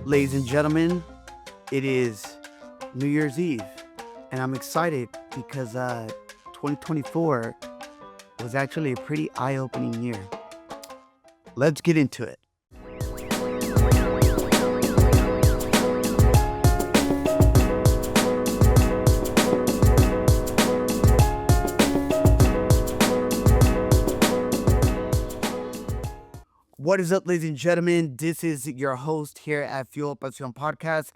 Ladies and gentlemen, it is New Year's Eve, and I'm excited because 2024 was actually a pretty eye-opening year. Let's get into it. What is up, ladies and gentlemen? This is your host here at Fuel Pasión Podcast.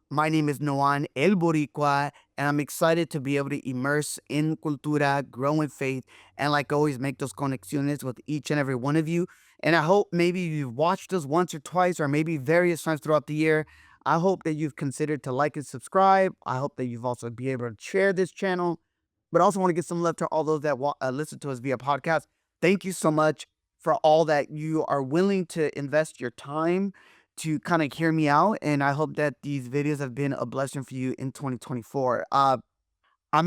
My name is Noan El Boricua, and I'm excited to be able to immerse in cultura, grow in faith, and like always, make those conexiones with each and every one of you. And I hope maybe you've watched us once or twice, or maybe various times throughout the year. I hope that you've considered to like and subscribe. I hope that you've also be able to share this channel, but also want to get some love to all those that listen to us via podcast. Thank you so much for all that you are willing to invest your time to kind of hear me out. And I hope that these videos have been a blessing for you in 2024. I'm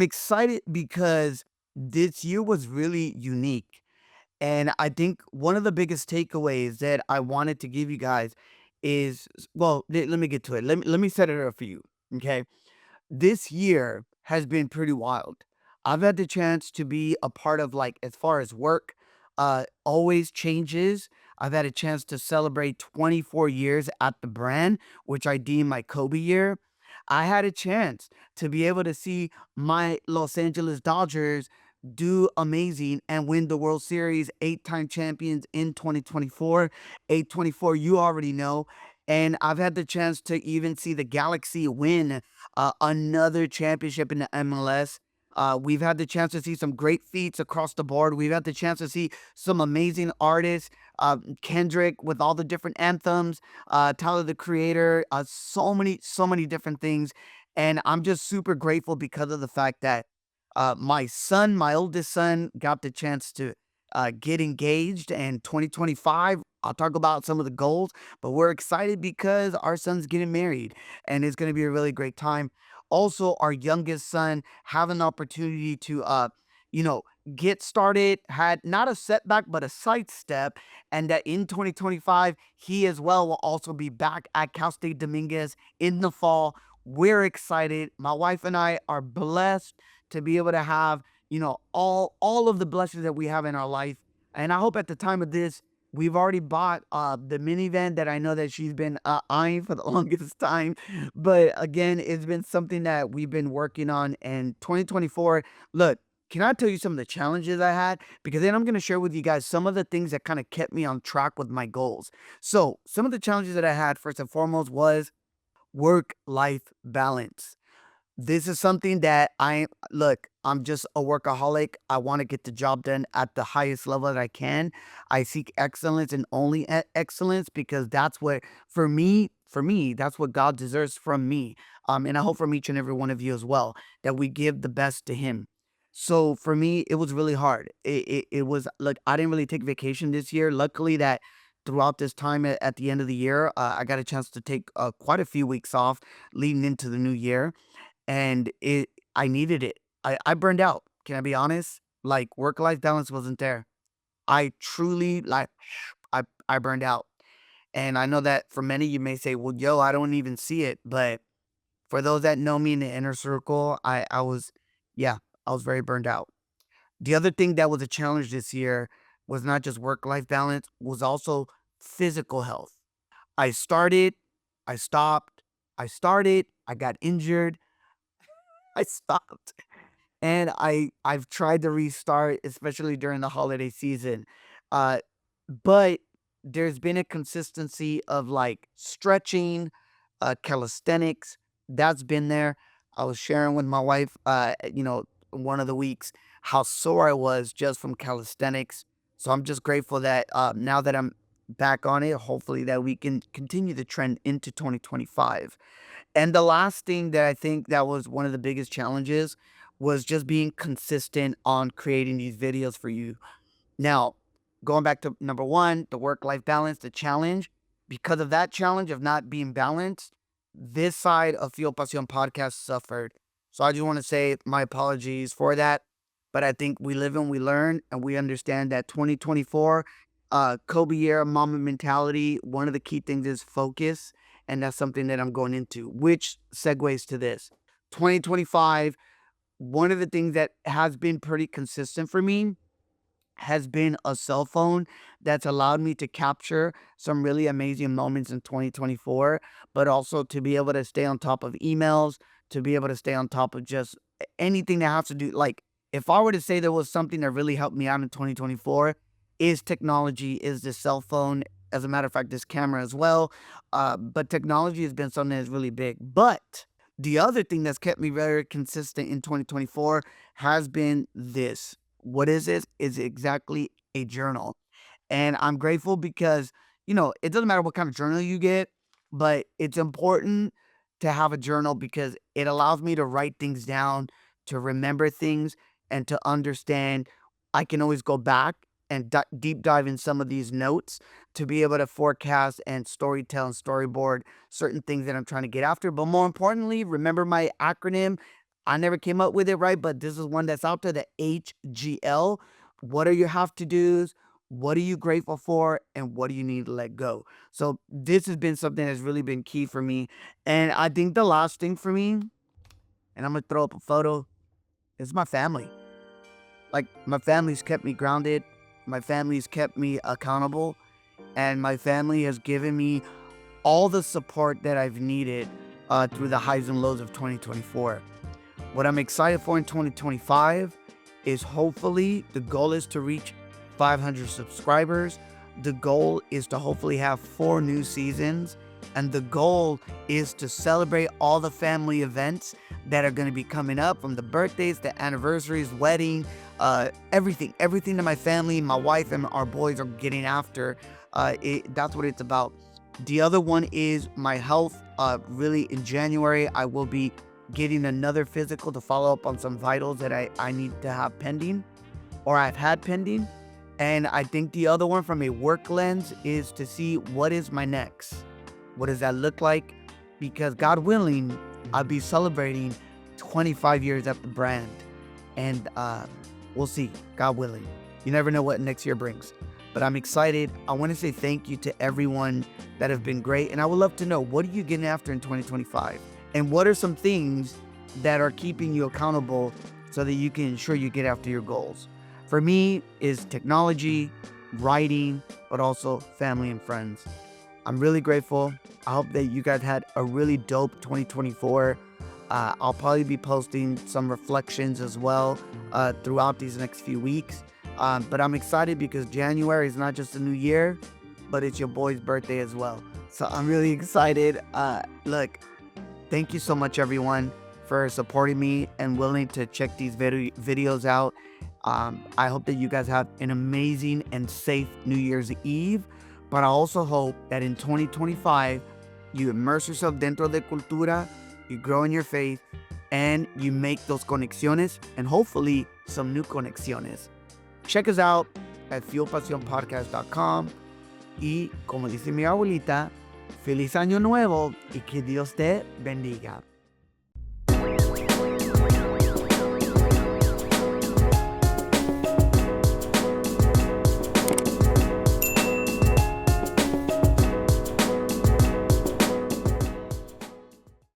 excited because this year was really unique. And I think one of the biggest takeaways that I wanted to give you guys is, well, let me get to it. Let me set it up for you. Okay. This year has been pretty wild. I've had the chance to be a part of, like, as far as work, always changes. I've had a chance to celebrate 24 years at the brand, which I deem my Kobe year. I had a chance to be able to see my Los Angeles Dodgers do amazing and win the World Series, eight-time champions in 2024. 824, you already know. And I've had the chance to even see the Galaxy win another championship in the MLS. We've had the chance to see some great feats across the board. We've had the chance to see some amazing artists, Kendrick with all the different anthems, Tyler the Creator, so many different things. And I'm just super grateful because of the fact that my son, my oldest son, got the chance to get engaged. And 2025, I'll talk about some of the goals, but we're excited because our son's getting married and it's going to be a really great time. Also, our youngest son have an opportunity to, you know, get started, had not a setback, but a sidestep. And that in 2025, he as well will also be back at Cal State Dominguez in the fall. We're excited. My wife and I are blessed to be able to have, all of the blessings that we have in our life. And I hope at the time of this, we've already bought the minivan that I know that she's been eyeing for the longest time. But again, it's been something that we've been working on. And 2024, look, can I tell you some of the challenges I had? Because then I'm going to share with you guys some of the things that kind of kept me on track with my goals. So some of the challenges that I had, first and foremost, was work-life balance. This is something that I'm just a workaholic. I want to get the job done at the highest level that I can. I seek excellence and only excellence because that's what, for me, that's what God deserves from me. And I hope from each and every one of you as well, that we give the best to Him. So for me, it was really hard. It was like, I didn't really take vacation this year. Luckily that throughout this time at the end of the year, I got a chance to take quite a few weeks off leading into the new year, and I needed it. I burned out. Can I be honest? Like, work-life balance wasn't there. I truly, like, I burned out. And I know that for many you may say, well, yo, I don't even see it. But for those that know me in the inner circle, I was, yeah, I was very burned out. The other thing that was a challenge this year was not just work-life balance, was also physical health. I started, I stopped, I started, I got injured, I stopped. And I've tried to restart, especially during the holiday season. Uh, but there's been a consistency of, like, stretching, calisthenics. That's been there. I was sharing with my wife, one of the weeks how sore I was just from calisthenics. So I'm just grateful that now that I'm back on it, hopefully that we can continue the trend into 2025. And the last thing that I think that was one of the biggest challenges was just being consistent on creating these videos for you. Now, going back to number one, the work-life balance, the challenge, because of that challenge of not being balanced, this side of Fuel Pasión podcast suffered. So I just want to say my apologies for that. But I think we live and we learn, and we understand that 2024, Kobe year, mama mentality, one of the key things is focus. And that's something that I'm going into, which segues to this. 2025, one of the things that has been pretty consistent for me has been a cell phone that's allowed me to capture some really amazing moments in 2024, but also to be able to stay on top of emails, to be able to stay on top of just anything that has to do. Like, if I were to say there was something that really helped me out in 2024, is technology, is the cell phone. As a matter of fact, this camera as well. But technology has been something that's really big. But the other thing that's kept me very consistent in 2024 has been this. What is this? Is exactly a journal. And I'm grateful because, it doesn't matter what kind of journal you get, but it's important to have a journal because it allows me to write things down, to remember things, and to understand. I can always go back and deep dive in some of these notes to be able to forecast and storytell and storyboard certain things that I'm trying to get after. But more importantly, remember my acronym. I never came up with it, right? But this is one that's out there, the HGL. What are your have to do's? What are you grateful for? And what do you need to let go? So this has been something that's really been key for me. And I think the last thing for me, and I'm going to throw up a photo, is my family. Like, my family's kept me grounded. My family's kept me accountable. And my family has given me all the support that I've needed through the highs and lows of 2024. What I'm excited for in 2025 is hopefully the goal is to reach 500 subscribers. The goal is to hopefully have 4 new seasons. And the goal is to celebrate all the family events that are going to be coming up, from the birthdays, the anniversaries, wedding, everything that my family, my wife, and our boys are getting after. That's what it's about. The other one is my health. Really, in January, I will be getting another physical to follow up on some vitals that I need to have pending, or I've had pending. And I think the other one from a work lens is to see what is my next. What does that look like? Because God willing, I'll be celebrating 25 years at the brand. And we'll see, God willing. You never know what next year brings. But I'm excited. I want to say thank you to everyone that have been great. And I would love to know, what are you getting after in 2025? And what are some things that are keeping you accountable so that you can ensure you get after your goals? For me, is technology, writing, but also family and friends. I'm really grateful. I hope that you guys had a really dope 2024. I'll probably be posting some reflections as well throughout these next few weeks. But I'm excited because January is not just a new year, but it's your boy's birthday as well. So I'm really excited. Look, thank you so much, everyone, for supporting me and willing to check these videos out. I hope that you guys have an amazing and safe New Year's Eve. But I also hope that in 2025, you immerse yourself dentro de cultura, you grow in your faith, and you make those conexiones, and hopefully some new conexiones. Check us out at fuelpasionpodcast.com. Y como dice mi abuelita, feliz año nuevo y que Dios te bendiga.